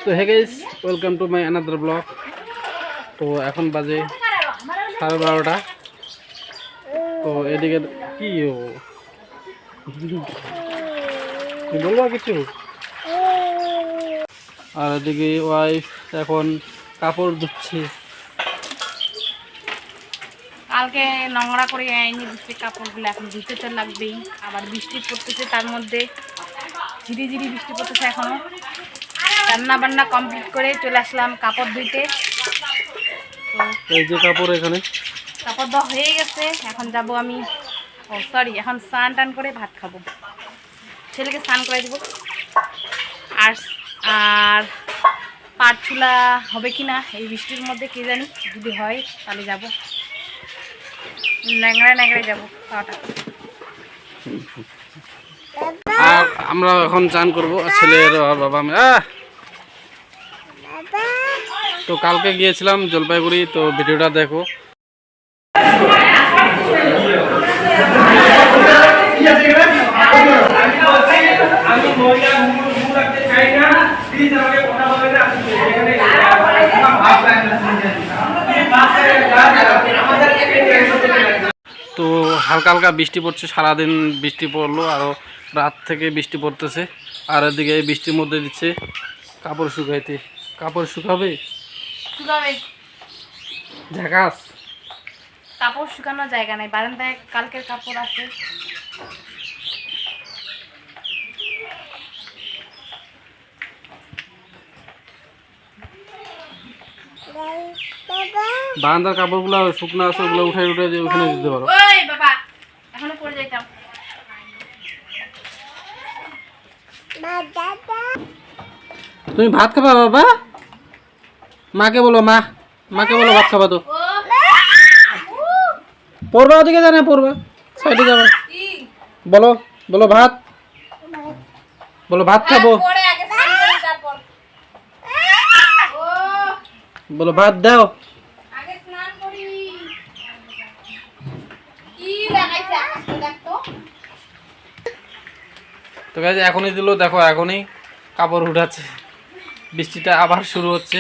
তো hey guys, welcome to my another blog. তো এখন বাজে 12:30। তো এদিকে কি বলবো কিছু। আর এদিকে ওয়াইফ এখন কাপড় ধুচ্ছে। কালকে নোংরা করে আইনি বৃষ্টির কাপড়গুলো এখন ধুতে তো লাগবেই। আবার বৃষ্টি পড়তেছে, তার মধ্যে ঝিরি ঝিরি বৃষ্টি পড়তেছে। এখনো রান্না বান্না কমপ্লিট করে চলে আসলাম কাপড় ধুইতে। তো এই যে কাপড়, এখানে কাপড় দেওয়া হয়ে গেছে। এখন যাব আমি, এখন স্নান টান করে ভাত খাবো, ছেলেকে স্নান করে দেবো। আর আর পাটচুলা হবে কি না এই বৃষ্টির মধ্যে কে জানি, যদি হয় তাহলে যাব, ন্যাংড়ায় ন্যাংড়ায় যাবো খাওয়াটা। আর আমরা এখন চান করবো, ছেলের বাবা মা। তো কালকে গিয়েছিলাম জলপাইগুড়ি, তো ভিডিওটা দেখো। তো হালকা হালকা বৃষ্টি পড়ছে, সারাদিন বৃষ্টি পড়লো, আরও রাত থেকে বৃষ্টি পড়তেছে। আর এদিকে বৃষ্টির মধ্যে দিচ্ছে কাপড় শুকাইতে। কাপড় শুকাবে ঝাঁকাস। কাপড় শুকানোর জায়গা নেই, বারান্দায় কালকের কাপড় আছে। বারান্দার কাপড়গুলো শুকনো আছে, ওগুলো উঠে উঠে ওখানে দিতে পারো। ওই বাবা, এখনো পড়ে যাইতাম। তুমি ভাত খাবা বাবা? মাকে বলো, মাকে বলো ভাত খাবা। তো পড়বা, ওদিকে জানে পড়বা, সাইডে যাবে। বলো বলো ভাত, বলো ভাত খাবো, বলো ভাত দাও। তো গাইস এখনই দিল, দেখো এখনই কাপড় উঠাচ্ছে। বৃষ্টিটা আবার শুরু হচ্ছে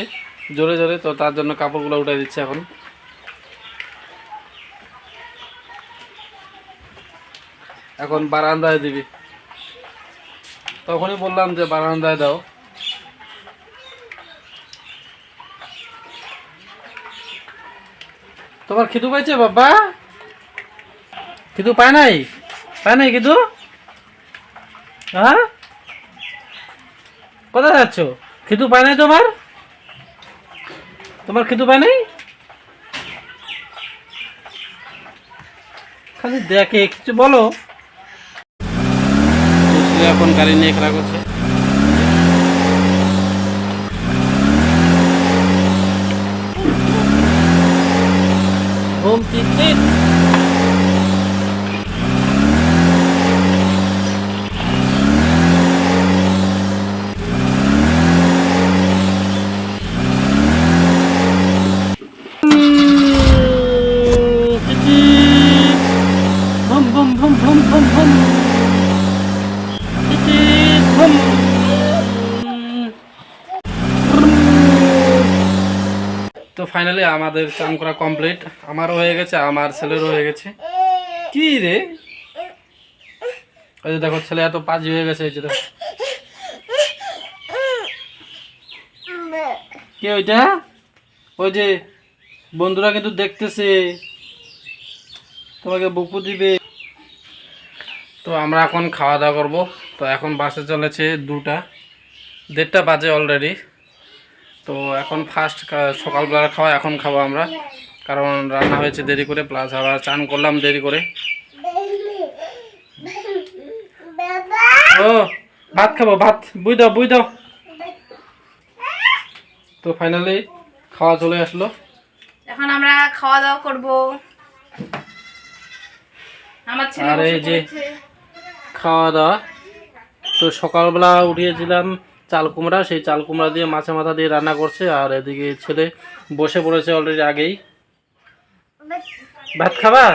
জোরে জোরে, তো তার জন্য কাপড়গুলো উঠাই দিচ্ছে। এখন বারান্দায় দিবি, তখনই বললাম যে বারান্দায় দাও। তোমার খিদু পাইছে বাবা? খিদু পায় নাই? পায় নাই খিদু? হ্যাঁ, কোথায় যাচ্ছ? খিদু পায় নাই তোমার? তোমার খিদু পায় নাই? খালি দেখে, কিছু বলো। এখন গাড়ি নিয়ে খেলা করছে। তো ফাইনালি আমাদের চান করা কমপ্লিট। আমারও হয়ে গেছে, আমার ছেলেরও হয়ে গেছে। কি রে, ওই যে দেখো ছেলে এত পাজি হয়ে গেছে। এই যে দেখো, কে ওইটা? ওই যে বন্ধুরা কিন্তু দেখতেছে, তোমাকে বুকু দিবে। তো আমরা এখন খাওয়া দাওয়া করবো। তো এখন বাসে চলেছে 2টা, 1:30 বাজে অলরেডি। তো এখন ফার্স্ট সকালবেলা খাওয়া এখন খাবো আমরা, কারণ রান্না হয়েছে দেরি করে, প্লাস আবার চান করলাম দেরি করে। ও ভাত খাবো, ভাত বুঝ দাও। তো ফাইনালি খাওয়া চলে আসলো, এখন আমরা খাওয়া দাওয়া করবো। আমার ছেলে আর এই যে খাওয়া দাওয়া। তো সকালবেলা উঠিয়েছিলাম চাল কুমড়া, সেই চাল কুমড়া দিয়ে মাছের মাথা দিয়ে রান্না করছে। আর এদিকে ছেলে বসে পড়েছে অলরেডি আগেই। ভাত খাবা?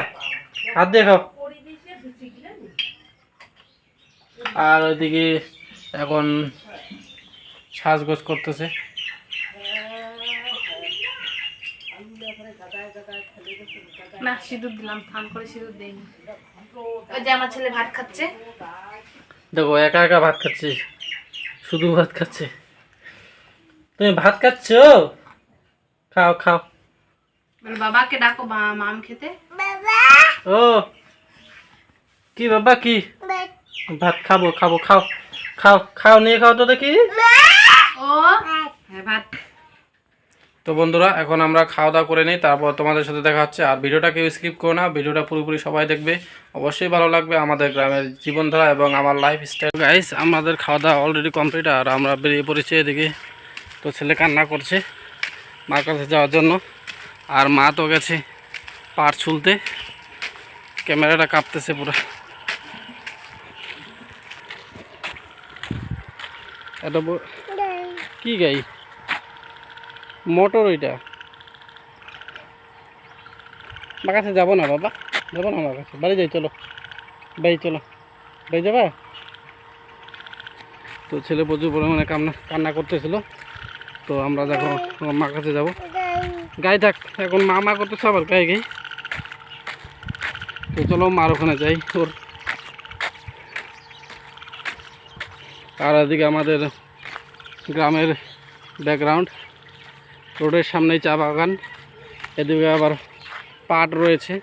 হাত দিয়ে খাও। আর ওইদিকে এখন সাজগোজ করতেছে। না সিঁদুর দিলাম, স্নান করে সিঁদুর দেইনি। ওই যে আমার ছেলে ভাত খাচ্ছে। দেখো একা একা ভাত খাচ্ছে, শুধু ভাত খাচ্ছে। তুমি ভাত খাচ্ছ? খাও খাও। বলে বাবাকে ডাকো মাম খেতে। ও কি বাবা কি? ভাত খাবো খাবো, খাও খাও খাও, নিয়ে খাও তো দেখি। ও হ্যাঁ ভাত। তো বন্ধুরা এখন আমরা খাওয়া দাওয়া করে নিই, তারপর তোমাদের সাথে দেখা হচ্ছে। আর ভিডিওটা কেউ স্কিপ করো না, ভিডিওটা পুরোপুরি সবাই দেখবে, অবশ্যই ভালো লাগবে আমাদের গ্রামের জীবনধারা এবং আমার লাইফস্টাইল। গাইস আমাদের খাওয়া দাওয়া অলরেডি কমপ্লিট, আর আমরা বেরিয়ে পড়েছি এদিকে। তো ছেলে কান্না করছে মার কাছে যাওয়ার জন্য, আর মা তো গেছে পাট ছুলতে। ক্যামেরাটা কাঁপতেছে পুরো। এত কি গাই? মোটর ওইটা। আমার কাছে যাবো না বাবা, যাবো না আমার কাছে, বাড়ি যাই, চলো বাড়ি চলো, বাড়ি যাবা? তো ছেলে প্রচুর পরিমাণে কান্না করতেছিল। তো আমরা দেখো আমার মার কাছে যাবো। গাই থাক, এখন মা করতেছে আবার গাই গাই। তো চলো মার ওখানে যাই ওর। আর এদিকে আমাদের গ্রামের ব্যাকগ্রাউন্ড, রোডের সামনেই চা বাগান, এদিকে আবার পাট রয়েছে।